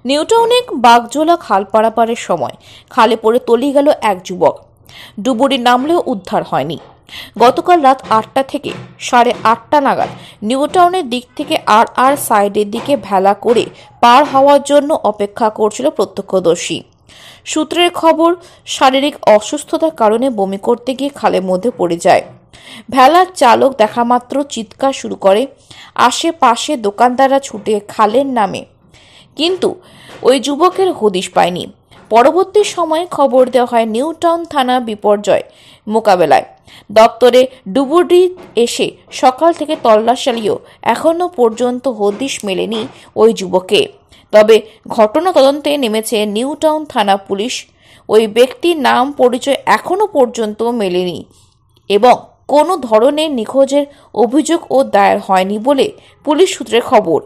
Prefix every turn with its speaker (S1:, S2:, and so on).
S1: নিউটাউনে বাগজোলা খাল পারাপারের সময় খালে পড়ে তলিয়ে গেল এক যুবক। ডুবুরি নামলেও উদ্ধার হয়নি। গতকাল রাত 8টা থেকে 8:30 নাগাদ নিউটাউনের দিক থেকে আর সাইডের দিকে ভেলা করে পার হওয়ার জন্য অপেক্ষা করছিল প্রত্যক্ষদর্শী। সূত্রের খবর, শারীরিক অসুস্থতার কারণে বমি করতে গিয়ে খালের মধ্যে পড়ে যায়। ভেলার চালক দেখামাত্র চিৎকার শুরু করে। আশেপাশে দোকানদাররা ছুটে খালের নামে, কিন্তু ওই যুবকের হদিশ পায়নি। পরবর্তী সময়ে খবর দেওয়া হয় নিউটাউন থানা বিপর্যয় মোকাবেলায় দপ্তরে। ডুবুরি এসে সকাল থেকে তল্লাশি চালিয়েও এখনো পর্যন্ত হদিশ মেলেনি ওই যুবকে। তবে ঘটনা তদন্তে নেমেছে নিউটাউন থানা পুলিশ। ওই ব্যক্তির নাম পরিচয় এখনো পর্যন্ত মেলেনি এবং কোনো ধরনের নিখোঁজের অভিযোগও দায়ের হয়নি বলে পুলিশ সূত্রে খবর।